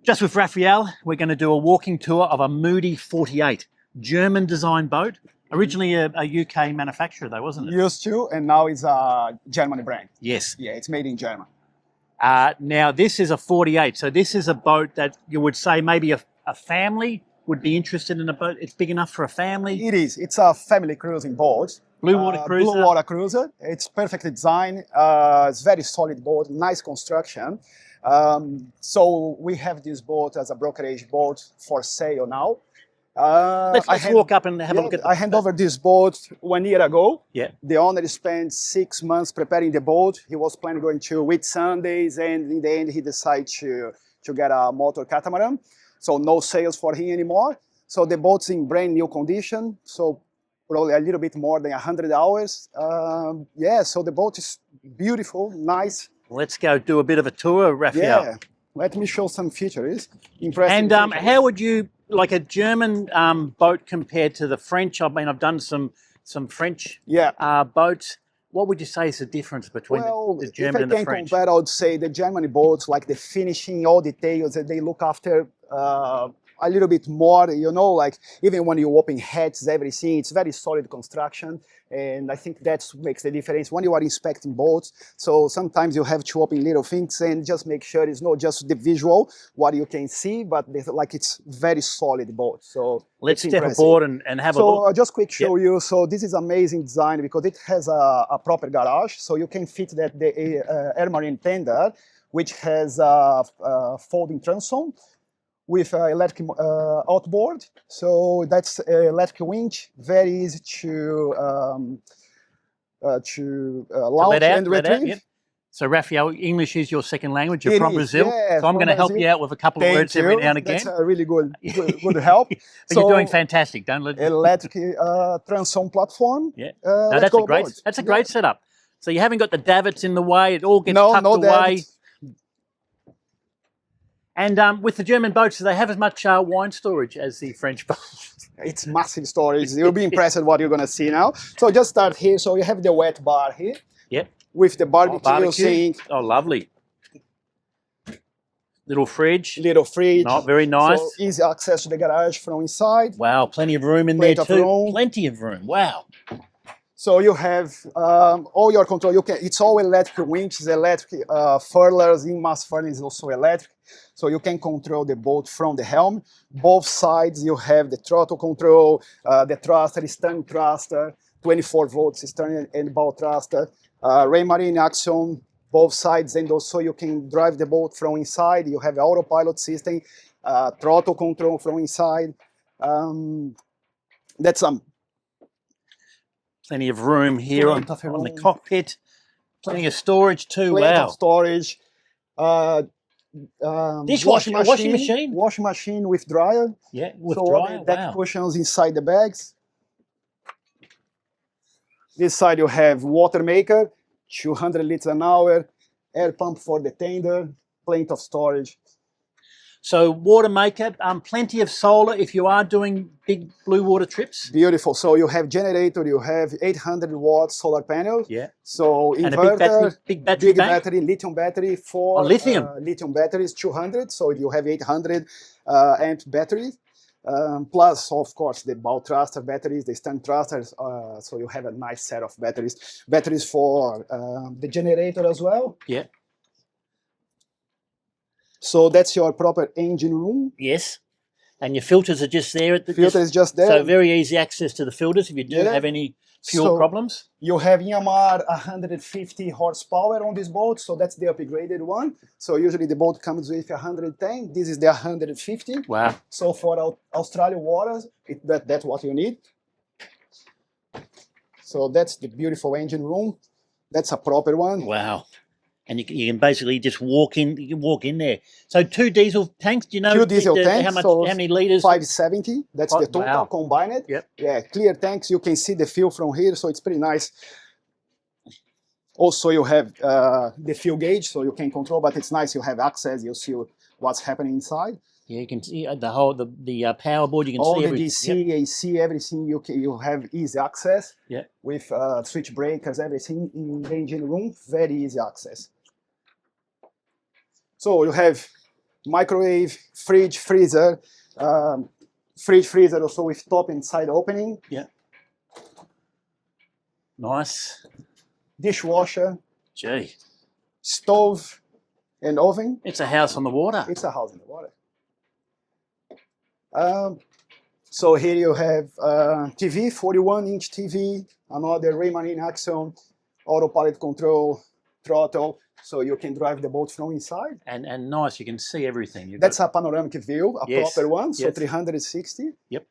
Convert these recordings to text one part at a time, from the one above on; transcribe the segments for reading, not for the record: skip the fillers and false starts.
Just with Raphael, we're going to do a walking tour of a Moody 48, German design boat. Originally a UK manufacturer though, wasn't it? Used to, and now it's a German brand. Yes. Yeah, it's made in Germany. Now this is a 48, so this is a boat that you would say maybe a family would be interested in a boat. It's big enough for a family. It is. It's a family cruising boat. Bluewater cruiser. Bluewater cruiser. It's perfectly designed. It's very solid boat, nice construction. So we have this boat as a brokerage boat for sale now. Let's walk up and have a look at I hand over this boat 1 year ago. Yeah. The owner spent 6 months preparing the boat. He was planning going to Whitsundays, and in the end he decided to get a motor catamaran. So no sales for him anymore. So the boat's in brand new condition. So probably a little bit more than 100 hours. Yeah, so the boat is beautiful, nice. Let's go do a bit of a tour, Raphael. Yeah, let me show some features. Impressive. And features. how would you like a German boat compared to the French? I mean, I've done some French boats. What would you say is the difference between the German and the French? If I can compare, I would say the German boats, like the finishing, all details, that they look after a little bit more, you know, like even when you open hatches, everything, it's very solid construction. And I think that makes the difference when you are inspecting boats. So sometimes you have to open little things and just make sure it's not just the visual, what you can see, but like it's very solid boat. So let's step aboard and have a look. So I'll just quick show you. So this is amazing design because it has a proper garage. So you can fit that the air marine tender, which has a folding transom with electric outboard. So that's electric winch, very easy to launch and retrieve. Yep. So Raphael, English is your second language. You're from Brazil, yeah, so I'm going to help you out with a couple of words every now and again. That's a really good help. But so, you're doing fantastic. Don't let electric transom platform. Yeah, no, that's a great. That's a great setup. So you haven't got the davits in the way. It all gets tucked away. Davits. And with the German boats, do they have as much wine storage as the French boats? It's massive storage. You'll be impressed at what you're going to see now. So just start here. So you have the wet bar here. Yep. With the barbecue sink. Oh, lovely. Little fridge. Little fridge. Not very nice. So easy access to the garage from inside. Wow, plenty of room in there too. Plenty of room. Wow. So you have all your control. It's all electric winches, electric furlers. In-mast furler is also electric. So you can control the boat from the helm. Both sides you have the throttle control, the thruster, stern thruster, 24 volts stern and bow thruster, Raymarine action, both sides, and also you can drive the boat from inside. You have autopilot system, throttle control from inside. That's plenty of room here on the cockpit. Plenty of storage too. Plenty of storage. Washing machine with dryer. Yeah, with dryer. Deck cushions inside the bags. This side you have watermaker, 200 liters an hour, air pump for the tender, plenty of storage. So watermaker, plenty of solar if you are doing big blue water trips. Beautiful. So you have generator, you have 800 watt solar panel. Yeah. So and inverter, big battery, lithium battery for lithium batteries 200. So you have 800 amp batteries. Plus, of course, the bow thruster batteries, the stern thrusters. So you have a nice set of batteries. Batteries for the generator as well. Yeah. So that's your proper engine room. Yes. And your filters are just there. Filter is just there. So very easy access to the filters if you do have any fuel problems. You have EMR 150 horsepower on this boat. So that's the upgraded one. So usually the boat comes with 110. This is the 150. Wow. So for Australian waters, that's what you need. So that's the beautiful engine room. That's a proper one. Wow. And you can basically just walk in. You can walk in there. So 2 diesel tanks. Do you know 2 diesel tanks? How many liters? 570. That's the total combined. Yep. Yeah, clear tanks. You can see the fuel from here, so it's pretty nice. Also, you have the fuel gauge, so you can control. But it's nice. You have access. You see what's happening inside. Yeah, you can see the power board. You can all see the everything. DC, AC, everything. You have easy access. Yeah. With switch breakers, everything in the engine room. Very easy access. So you have microwave, fridge, freezer, fridge, freezer also with top and side opening. Yeah. Nice. Dishwasher. Gee. Stove and oven. It's a house on the water. It's a house on the water. So here you have TV, 41-inch TV, another Raymarine Axiom, autopilot control, throttle, so you can drive the boat from inside. And nice, you can see everything. That's a panoramic view, a proper one, so yes. 360. Yep.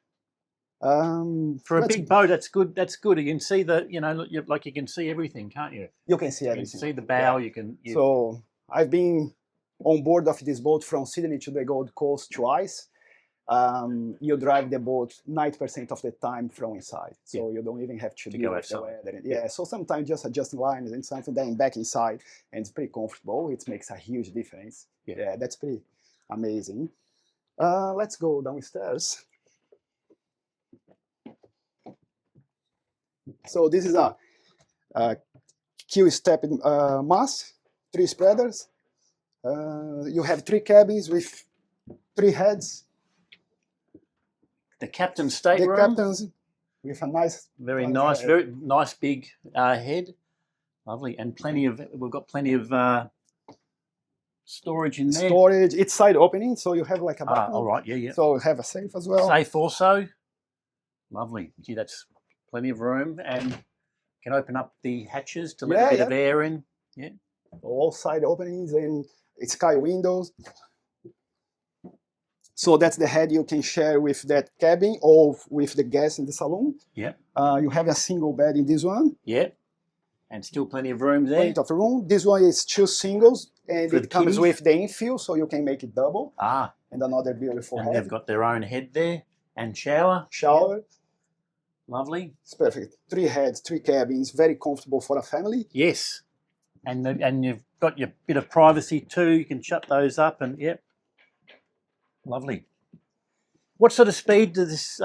For a big boat, that's good. That's good. You can see the, you know, like you can see everything, can't you? You can see everything. You can see the bow. Yeah. You can. So I've been on board of this boat from Sydney to the Gold Coast twice. You drive the boat 90% of the time from inside, so you don't even have to deal with the weather. Yeah, so sometimes just adjusting lines and something, then back inside, and it's pretty comfortable. It makes a huge difference. Yeah, that's pretty amazing. Let's go downstairs. So this is a keel step mast, 3 spreaders. You have 3 cabins with 3 heads. The captain's stateroom. The captain's with a nice, very nice, very nice big head, lovely, and plenty of. We've got plenty of storage in there. Storage. It's side opening, so you have like a button. All right, yeah. So you have a safe as well. Safe also. Lovely. Gee, that's plenty of room, and can open up the hatches to let a bit of air in. Yeah. All side openings and sky windows. So that's the head you can share with that cabin or with the guests in the salon. Yeah. You have a single bed in this one. Yeah. And still plenty of room there. Plenty of room. This one is 2 singles, and it comes with the infill, so you can make it double. And another beautiful head. And they've got their own head there and shower. Shower. Yeah. Lovely. It's perfect. 3 heads, 3 cabins, very comfortable for a family. Yes. And you've got your bit of privacy too. You can shut those up and lovely. What sort of speed does this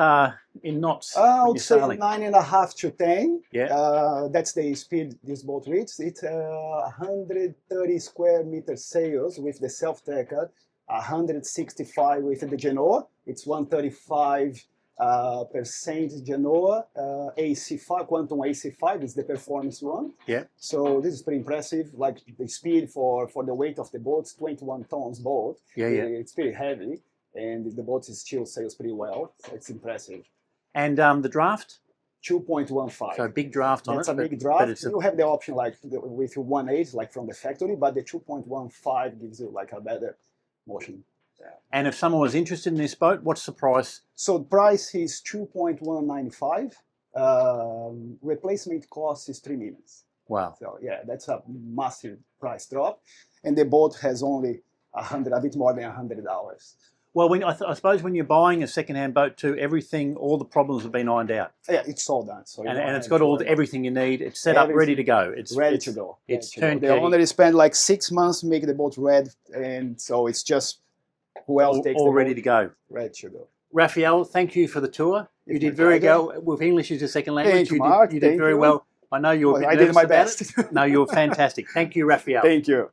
in knots? I would say 9.5 to 10. Yeah. That's the speed this boat reaches. It's 130 square meter sails with the self-tacker, 165 with the Genoa. It's 135% Genoa. AC5, Quantum AC5 is the performance one. Yeah. So this is pretty impressive. Like the speed for the weight of the boat, it's 21 tons boat. Yeah. It's pretty heavy, and the boat still sails pretty well. So it's impressive. And the draft? 2.15. So a big draft on it. That's a big draft. You have the option like with 1.8, like from the factory, but the 2.15 gives you like a better motion. Yeah. And if someone was interested in this boat, what's the price? So the price is 2.195. Replacement cost is 3 million. Wow. So yeah, that's a massive price drop, and the boat has only a bit more than $100. Well, I suppose when you're buying a second-hand boat too, everything, all the problems have been ironed out. Yeah, it's all done. So and it's got everything you need. It's set up, ready to go. It's ready to go. It's turnkey. They only spend like 6 months to make the boat ready, and so it's just who else takes all the ready boat? to go. Ready to go. Raphael, thank you for the tour. You did very well with English as your second language. Thank you, Mark. You did very well. I know you were a bit I did my about best. it. No, you were fantastic. Thank you, Raphael. Thank you.